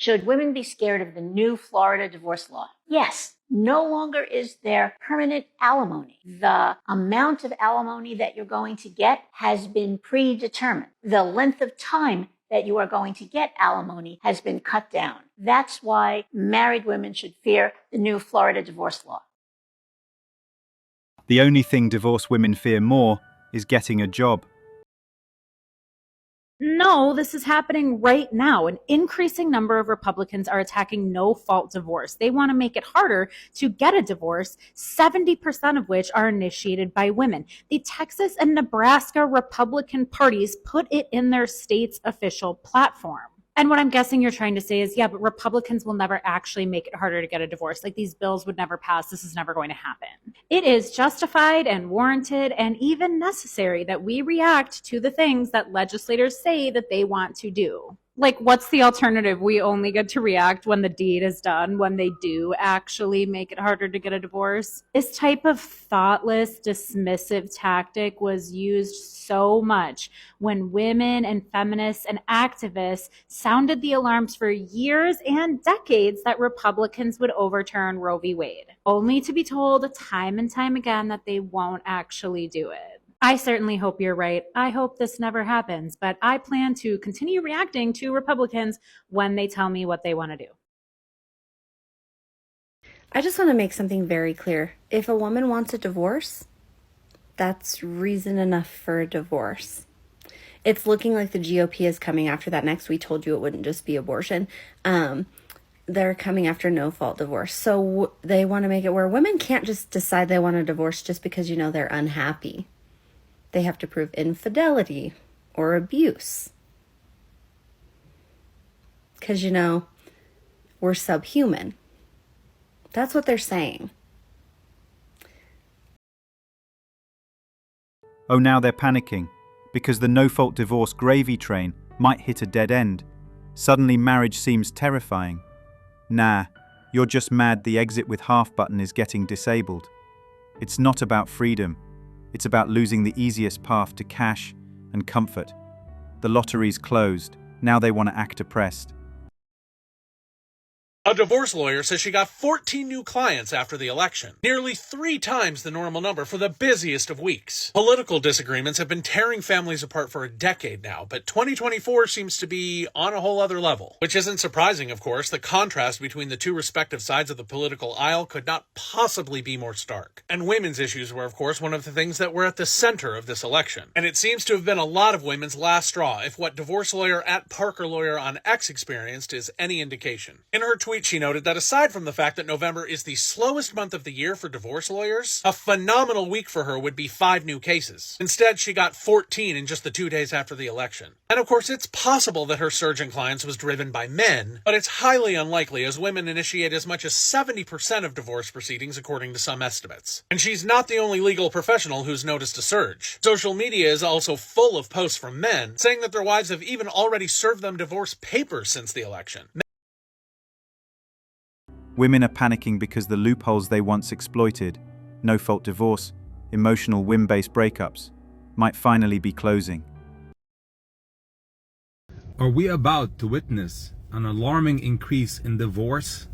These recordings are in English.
Should women be scared of the new Florida divorce law? Yes. No longer is there permanent alimony. The amount of alimony that you're going to get has been predetermined. The length of time that you are going to get alimony has been cut down. That's why married women should fear the new Florida divorce law. The only thing divorced women fear more is getting a job. No, this is happening right now. An increasing number of Republicans are attacking no-fault divorce. They want to make it harder to get a divorce, 70% of which are initiated by women. The Texas and Nebraska Republican parties put it in their state's official platform. And what I'm guessing you're trying to say is, yeah, but Republicans will never actually make it harder to get a divorce. Like, these bills would never pass. This is never going to happen. It is justified and warranted and even necessary that we react to the things that legislators say that they want to do. Like, what's the alternative? We only get to react when the deed is done, when they do actually make it harder to get a divorce. This type of thoughtless, dismissive tactic was used so much when women and feminists and activists sounded the alarms for years and decades that Republicans would overturn Roe v. Wade, only to be told time and time again that they won't actually do it. I certainly hope you're right. I hope this never happens, but I plan to continue reacting to Republicans when they tell me what they want to do. I just want to make something very clear. If a woman wants a divorce, that's reason enough for a divorce. It's looking like the GOP is coming after that next. We told you it wouldn't just be abortion. They're coming after no-fault divorce. So they want to make it where women can't just decide they want a divorce just because, they're unhappy. They have to prove infidelity or abuse. Because, we're subhuman. That's what they're saying. Oh, now they're panicking, because the no-fault divorce gravy train might hit a dead end. Suddenly marriage seems terrifying. Nah, you're just mad the exit with half button is getting disabled. It's not about freedom. It's about losing the easiest path to cash and comfort. The lottery's closed. Now they want to act oppressed. A divorce lawyer says she got 14 new clients after the election, nearly 3 times the normal number for the busiest of weeks. Political disagreements have been tearing families apart for a decade now, but 2024 seems to be on a whole other level. Which isn't surprising, of course. The contrast between the two respective sides of the political aisle could not possibly be more stark. And women's issues were, of course, one of the things that were at the center of this election. And it seems to have been a lot of women's last straw, if what divorce lawyer at Parker Lawyer on X experienced is any indication. In her tweet, she noted that aside from the fact that November is the slowest month of the year for divorce lawyers, a phenomenal week for her would be 5 new cases. Instead, she got 14 in just the 2 days after the election. And of course, it's possible that her surge in clients was driven by men, but it's highly unlikely as women initiate as much as 70% of divorce proceedings according to some estimates. And she's not the only legal professional who's noticed a surge. Social media is also full of posts from men saying that their wives have even already served them divorce papers since the election. Women are panicking because the loopholes they once exploited, no-fault divorce, emotional whim-based breakups, might finally be closing. Are we about to witness an alarming increase in divorce?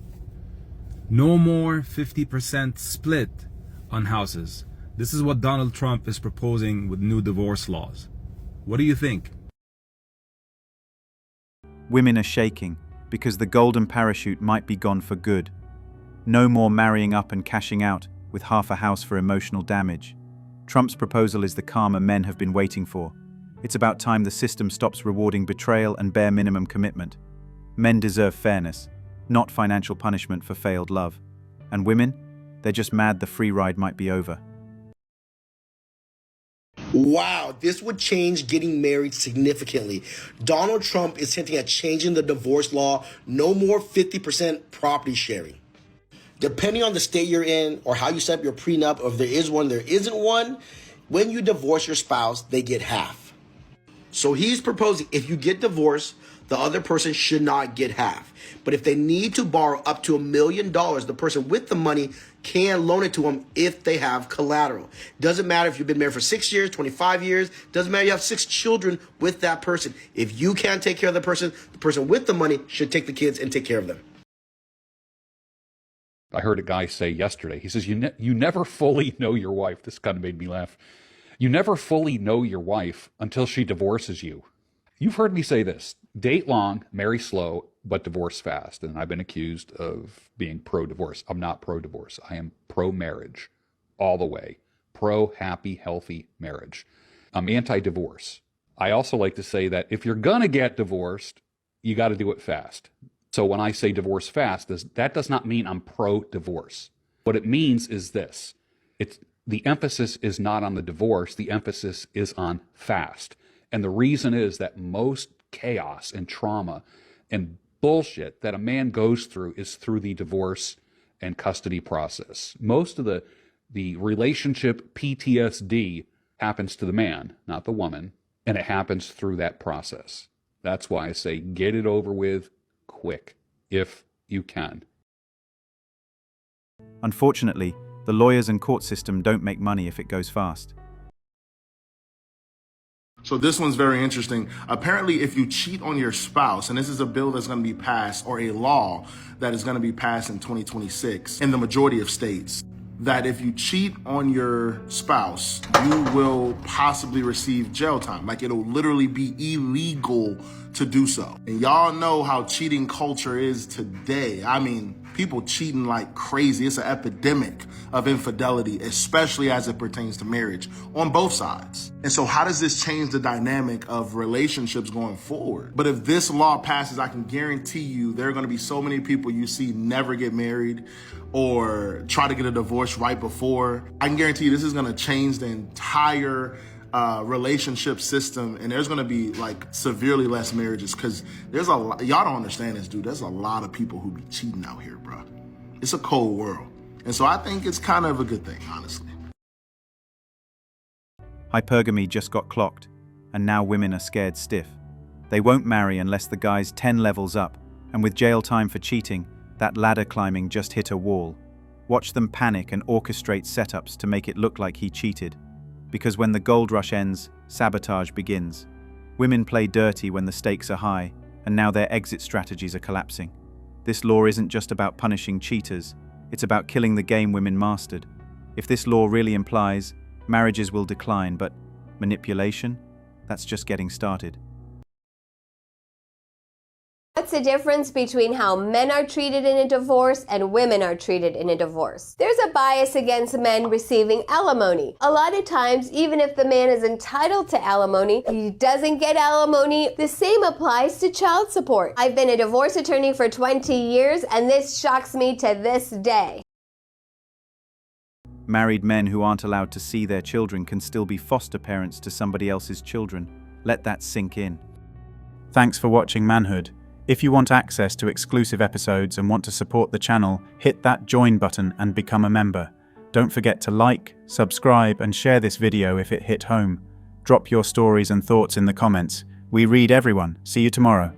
No more 50% split on houses. This is what Donald Trump is proposing with new divorce laws. What do you think? Women are shaking because the golden parachute might be gone for good. No more marrying up and cashing out with half a house for emotional damage. Trump's proposal is the karma men have been waiting for. It's about time the system stops rewarding betrayal and bare minimum commitment. Men deserve fairness, not financial punishment for failed love. And women? They're just mad the free ride might be over. Wow, this would change getting married significantly. Donald Trump is hinting at changing the divorce law. No more 50% property sharing. Depending on the state you're in or how you set up your prenup, or if there is one, there isn't one, when you divorce your spouse, they get half. So he's proposing if you get divorced, the other person should not get half. But if they need to borrow up to $1 million, the person with the money can loan it to them if they have collateral. Doesn't matter if you've been married for 6 years, 25 years, doesn't matter if you have 6 children with that person. If you can't take care of the person with the money should take the kids and take care of them. I heard a guy say yesterday, he says, you never fully know your wife. This kind of made me laugh. You never fully know your wife until she divorces you. You've heard me say this, date long, marry slow, but divorce fast. And I've been accused of being pro-divorce. I'm not pro-divorce. I am pro-marriage all the way. Pro-happy, healthy marriage. I'm anti-divorce. I also like to say that if you're going to get divorced, you got to do it fast. So when I say divorce fast, that does not mean I'm pro-divorce. What it means is this. The emphasis is not on the divorce. The emphasis is on fast. And the reason is that most chaos and trauma and bullshit that a man goes through is through the divorce and custody process. Most of the relationship PTSD happens to the man, not the woman, and it happens through that process. That's why I say get it over with quick, if you can. Unfortunately, the lawyers and court system don't make money if it goes fast. So this one's very interesting. Apparently, if you cheat on your spouse, and this is a bill that's going to be passed, or a law that is going to be passed in 2026 in the majority of states, that if you cheat on your spouse, you will possibly receive jail time. Like, it'll literally be illegal to do so. And y'all know how cheating culture is today. I mean, people cheating like crazy. It's an epidemic of infidelity, especially as it pertains to marriage on both sides. And so how does this change the dynamic of relationships going forward? But if this law passes, I can guarantee you there are going to be so many people you see never get married or try to get a divorce right before. I can guarantee you this is going to change the entire relationship system, and there's going to be like severely less marriages because there's a lot, y'all don't understand this, dude. There's a lot of people who be cheating out here, bro. It's a cold world. And so I think it's kind of a good thing, honestly. Hypergamy just got clocked, and now women are scared stiff. They won't marry unless the guy's 10 levels up, and with jail time for cheating, that ladder climbing just hit a wall. Watch them panic and orchestrate setups to make it look like he cheated. Because when the gold rush ends, sabotage begins. Women play dirty when the stakes are high, and now their exit strategies are collapsing. This law isn't just about punishing cheaters, it's about killing the game women mastered. If this law really implies marriages will decline, but manipulation? That's just getting started. What's the difference between how men are treated in a divorce and women are treated in a divorce? There's a bias against men receiving alimony. A lot of times, even if the man is entitled to alimony, he doesn't get alimony. The same applies to child support. I've been a divorce attorney for 20 years, and this shocks me to this day. Married men who aren't allowed to see their children can still be foster parents to somebody else's children. Let that sink in. Thanks for watching Manhood. If you want access to exclusive episodes and want to support the channel, hit that join button and become a member. Don't forget to like, subscribe, and share this video if it hit home. Drop your stories and thoughts in the comments. We read everyone. See you tomorrow.